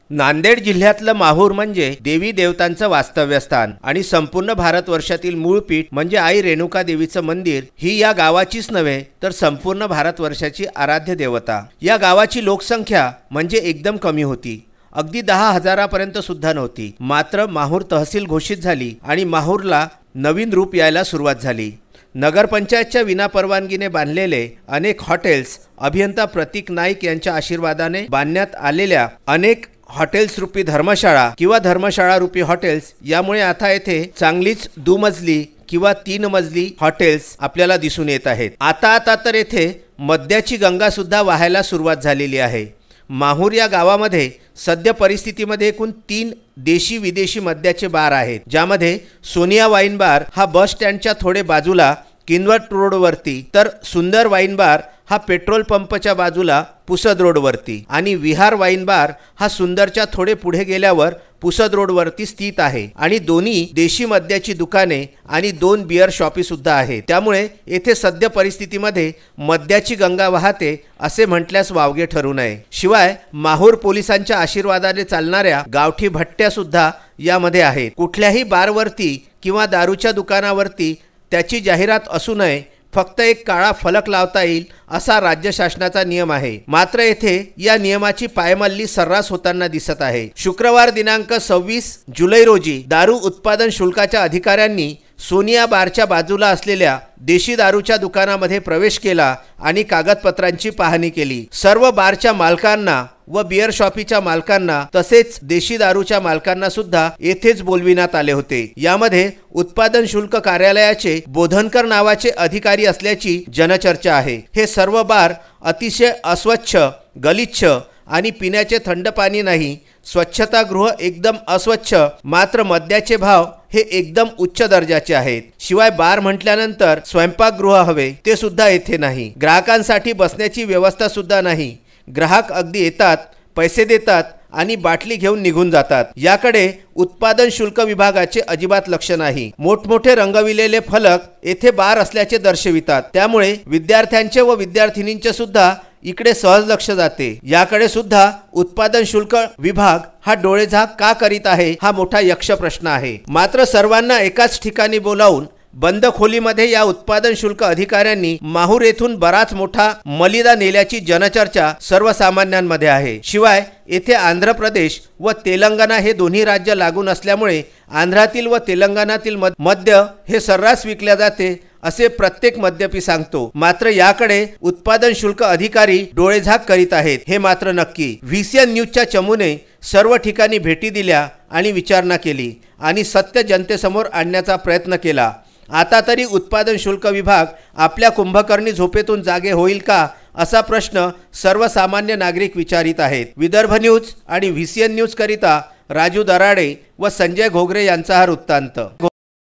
नांदेड जिल्ह्यातलं माहूर म्हणजे देवी देवतांचं वास्तव्यस्थान आणि संपूर्ण भारतवर्षातील मूळ पीठ म्हणजे आई रेणुका देवीचं मंदिर ही या गावाचीच नव्हे तर संपूर्ण भारतवर्षाची आराध्य देवता। या गावाची लोकसंख्या म्हणजे एकदम कमी होती, अगदी 10,000पर्यंत सुद्धा नव्हती। मात्र माहूर तहसील घोषित झाली आणि माहूरला नवीन रूप यायला सुरुवात झाली। नगरपंचायतच्या विनापरवानगीने बांधलेले अनेक हॉटेल्स, अभियंता प्रतीक नाईक यांच्या आशीर्वादाने बांधण्यात आलेल्या अनेक हॉटेल्स रूपी धर्मशाळा किंवा धर्मशाळा रूपी हॉटेल्स यामुळे आता येथे चांगलीच दुमजली किंवा 3 मजली हॉटेल्स आपल्याला दिसून येत आहेत। आता तर येथे मद्याची गंगा सुद्धा वाहायला सुरुवात झालेली आहे। माहूर या गावामध्ये सध्या परिस्थितीमध्ये एकूण 3 देशी विदेशी मद्याचे बार आहेत, ज्यामध्ये सोनिया वाईन बार हा बस स्टँडच्या थोडे बाजूला किनवट रोडवरती, तर सुंदर वाईन बार हा पेट्रोल पंपच्या बाजूला पुसद रोडवरती आणि विहार वाईन बार हा सुंदरच्या थोडे पुढे गेल्यावर पुसद रोडवरती स्थित आहे। आणि दोन्ही देशी मद्याची दुकाने आणि 2 बियर शॉपी सुद्धा आहेत। त्यामुळे येथे सध्या परिस्थितीमध्ये मद्याची गंगा वाहते असे म्हटल्यास वावगे ठरू नये। शिवाय माहूर पोलिसांच्या आशीर्वादाने चालणाऱ्या गावठी भट्ट्या सुद्धा यामध्ये आहेत। कुठल्याही बारवरती किंवा दारूच्या दुकानावरती त्याची जाहिरात असू नये, फक्त एक काळा फलक लावता येईल असा राज्य शासनाचा नियम आहे। मात्र येथे या नियमाची पायमल्ली सर्रास होताना दिसत आहे। शुक्रवार दिनांक 26 जुलै रोजी दारू उत्पादन शुल्काच्या अधिकाऱ्यांनी सोनिया बारच्या बाजूला असलेल्या देशी दारूच्या दुकानामध्ये प्रवेश केला आणि कागदपत्रांची पाहणी केली। सर्व बारच्या मालकांना व बियर शॉपीच्या मालकांना तसेच देशी दारूच्या मालकांना सुद्धा येथेच बोलविण्यात आले होते। यामध्ये उत्पादन शुल्क कार्यालयाचे बोधनकर नावाचे अधिकारी असल्याची जनचर्चा आहे। हे सर्व बार अतिशय अस्वच्छ, गलिच्छ आणि पिण्याचे थंड पाणी नाही, स्वच्छतागृह एकदम अस्वच्छ, मात्र मद्याचे भाव हे एकदम उच्च दर्जाचे आहेत। शिवाय बार म्हटल्यानंतर स्वयंपाकगृह हवे ते सुद्धा येथे नाही। ग्राहकांसाठी बसण्याची व्यवस्था सुद्धा नाही। ग्राहक अगदी येतात, पैसे देतात आणि बाटली घेऊन निघून जातात। याकडे उत्पादन शुल्क विभागाचे अजिबात लक्ष नाही। मोठमोठे रंगविलेले फलक येथे बार असल्याचे दर्शवितात, त्यामुळे विद्यार्थ्यांचे व विद्यार्थिनींचे सुद्धा इकडे सहज लक्ष जाते। याकडे सुद्धा उत्पादन शुल्क विभाग हा डोळेझाक का करीत आहे हा मोठा यक्ष प्रश्न आहे। मात्र सर्वांना एकाच ठिकाणी बोलावून बंद खोलीमध्ये या उत्पादन शुल्क अधिकाऱ्यांनी माहूर येथून बराच मोठा मलिदा नेल्याची जनचर्चा सर्वसामान्यांमध्ये आहे। शिवाय येथे आंध्र प्रदेश व तेलंगणा हे दोन्ही राज्य लागून असल्यामुळे आंध्रातील व तेलंगणातील मद्य हे सर्रास विकले जाते असे प्रत्येक मद्यपी सांगतो। मात्र याकडे उत्पादन शुल्क अधिकारी डोळेझाक करीत आहेत हे मात्र नक्की। व्हीसीएन न्यूजच्या चमूने सर्व ठिकाणी भेटी दिल्या आणि विचारणा केली आणि सत्य जनतेसमोर आणण्याचा प्रयत्न केला। आता तरी उत्पादन शुल्क विभाग आपल्या कुंभकर्णी झोपेतून जागे होईल का असा प्रश्न सर्वसामान्य नागरिक विचारित आहेत। विदर्भ न्यूज आणि व्हीसीएन न्यूज करिता राजू दराडे व संजय घोगरे यांचा हा वृत्तांत।